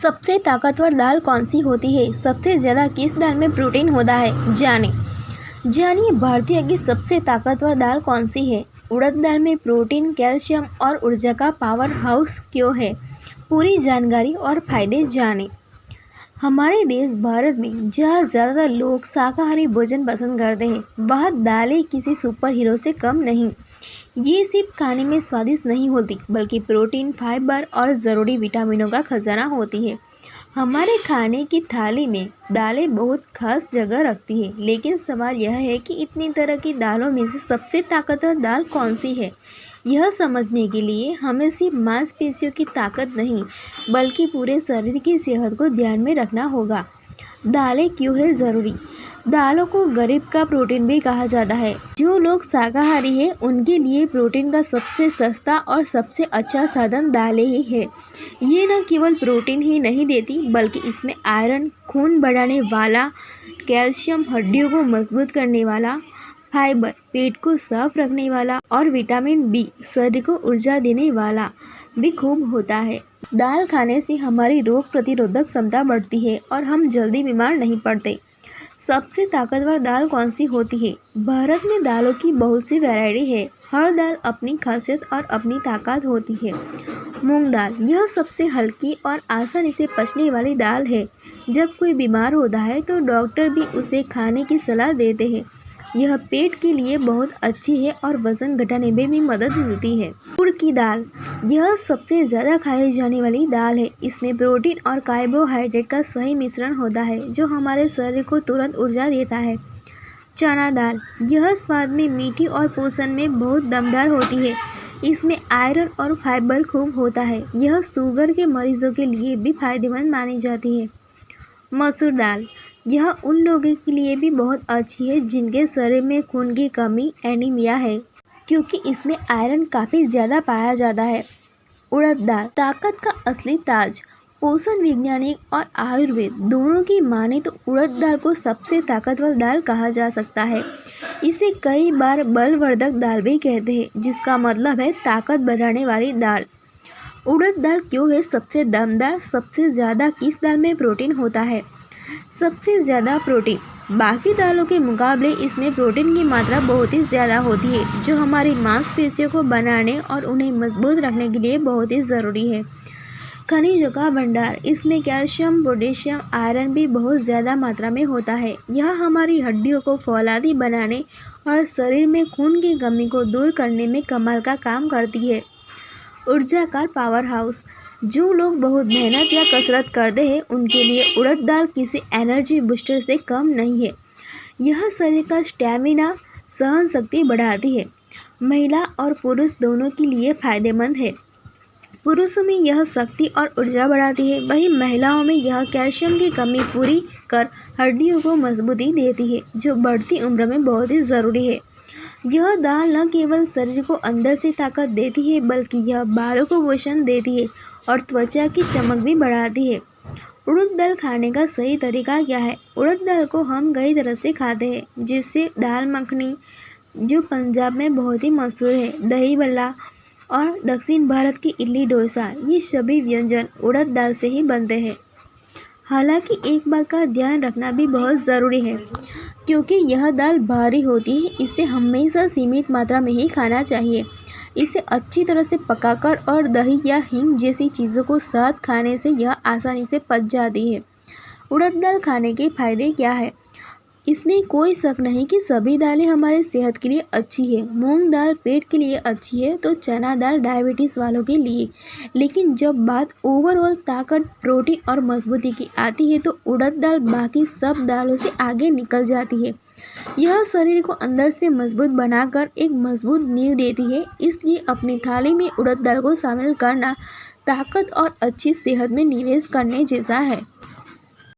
सबसे ताकतवर दाल कौन सी होती है? सबसे ज़्यादा किस दाल में प्रोटीन होता है? जानिए भारतीय की सबसे ताकतवर दाल कौन सी है? उड़द दाल में प्रोटीन, कैल्शियम और ऊर्जा का पावर हाउस क्यों है? पूरी जानकारी और फायदे जानें। हमारे देश भारत में जहाँ ज़्यादातर लोग शाकाहारी भोजन पसंद करते हैं, वह दालें किसी सुपर हीरो से कम नहीं। ये सिर्फ खाने में स्वादिष्ट नहीं होती, बल्कि प्रोटीन, फाइबर और ज़रूरी विटामिनों का खजाना होती है। हमारे खाने की थाली में दालें बहुत खास जगह रखती है, लेकिन सवाल यह है कि इतनी तरह की दालों में से सबसे ताकतवर दाल कौन सी है? यह समझने के लिए हमें सिर्फ मांसपेशियों की ताकत नहीं, बल्कि पूरे शरीर की सेहत को ध्यान में रखना होगा। दालें क्यों है ज़रूरी? दालों को गरीब का प्रोटीन भी कहा जाता है। जो लोग शाकाहारी हैं, उनके लिए प्रोटीन का सबसे सस्ता और सबसे अच्छा साधन दालें ही है। ये न केवल प्रोटीन ही नहीं देती, बल्कि इसमें आयरन, खून बढ़ाने वाला, कैल्शियम, हड्डियों को मजबूत करने वाला, फाइबर, पेट को साफ रखने वाला और विटामिन बी, शरीर को ऊर्जा देने वाला भी खूब होता है। दाल खाने से हमारी रोग प्रतिरोधक क्षमता बढ़ती है और हम जल्दी बीमार नहीं पड़ते। सबसे ताकतवर दाल कौन सी होती है? भारत में दालों की बहुत सी वैरायटी है। हर दाल अपनी खासियत और अपनी ताकत होती है। मूंग दाल, यह सबसे हल्की और आसानी से पचने वाली दाल है। जब कोई बीमार होता है तो डॉक्टर भी उसे खाने की सलाह देते हैं। यह पेट के लिए बहुत अच्छी है और वजन घटाने में भी मदद मिलती है। उड़ की दाल, यह सबसे ज़्यादा खाई जाने वाली दाल है। इसमें प्रोटीन और कार्बोहाइड्रेट का सही मिश्रण होता है, जो हमारे शरीर को तुरंत ऊर्जा देता है। चना दाल, यह स्वाद में मीठी और पोषण में बहुत दमदार होती है। इसमें आयरन और फाइबर खूब होता है। यह शुगर के मरीजों के लिए भी फायदेमंद मानी जाती है। मसूर दाल, यह उन लोगों के लिए भी बहुत अच्छी है जिनके शरीर में खून की कमी, एनीमिया है, क्योंकि इसमें आयरन काफ़ी ज़्यादा पाया जाता है। उड़द दाल, ताकत का असली ताज। पोषण वैज्ञानिक और आयुर्वेद दोनों की माने तो उड़द दाल को सबसे ताकतवर दाल कहा जा सकता है। इसे कई बार बलवर्धक दाल भी कहते हैं, जिसका मतलब है ताकत बढ़ाने वाली दाल। उड़द दाल क्यों है सबसे दमदार? सबसे ज़्यादा किस दाल में प्रोटीन होता है? सबसे ज़्यादा प्रोटीन, बाकी दालों के मुकाबले इसमें प्रोटीन की मात्रा बहुत ही ज़्यादा होती है, जो हमारी मांसपेशियों को बनाने और उन्हें मजबूत रखने के लिए बहुत ही ज़रूरी है। खनिजों का भंडार, इसमें कैल्शियम, पोटेशियम, आयरन भी बहुत ज़्यादा मात्रा में होता है। यह हमारी हड्डियों को फौलादी बनाने और शरीर में खून की कमी को दूर करने में कमाल का काम करती है। ऊर्जा का पावर हाउस, जो लोग बहुत मेहनत या कसरत करते हैं, उनके लिए उड़द दाल किसी एनर्जी बूस्टर से कम नहीं है। यह शरीर का स्टैमिना, सहन शक्ति बढ़ाती है। महिला और पुरुष दोनों के लिए फायदेमंद है। पुरुषों में यह शक्ति और ऊर्जा बढ़ाती है, वहीं महिलाओं में यह कैल्शियम की कमी पूरी कर हड्डियों को मजबूती देती है, जो बढ़ती उम्र में बहुत ही ज़रूरी है। यह दाल न केवल शरीर को अंदर से ताकत देती है, बल्कि यह बालों को पोषण देती है और त्वचा की चमक भी बढ़ाती है। उड़द दाल खाने का सही तरीका क्या है? उड़द दाल को हम कई तरह से खाते हैं, जिससे दाल मखनी, जो पंजाब में बहुत ही मशहूर है, दही बल्ला और दक्षिण भारत की इडली डोसा, ये सभी व्यंजन उड़द दाल से ही बनते हैं। हालांकि एक बात का ध्यान रखना भी बहुत ज़रूरी है, क्योंकि यह दाल भारी होती है। इसे हमेशा सीमित मात्रा में ही खाना चाहिए। इसे अच्छी तरह से पकाकर और दही या हींग जैसी चीज़ों को साथ खाने से यह आसानी से पच जाती है। उड़द दाल खाने के फायदे क्या है? इसमें कोई शक नहीं कि सभी दालें हमारे सेहत के लिए अच्छी है। मूंग दाल पेट के लिए अच्छी है, तो चना दाल डायबिटीज़ वालों के लिए। लेकिन जब बात ओवरऑल ताकत, प्रोटीन और मजबूती की आती है, तो उड़द दाल बाकी सब दालों से आगे निकल जाती है। यह शरीर को अंदर से मजबूत बनाकर एक मजबूत नींव देती है। इसलिए अपनी थाली में उड़द दाल को शामिल करना ताकत और अच्छी सेहत में निवेश करने जैसा है।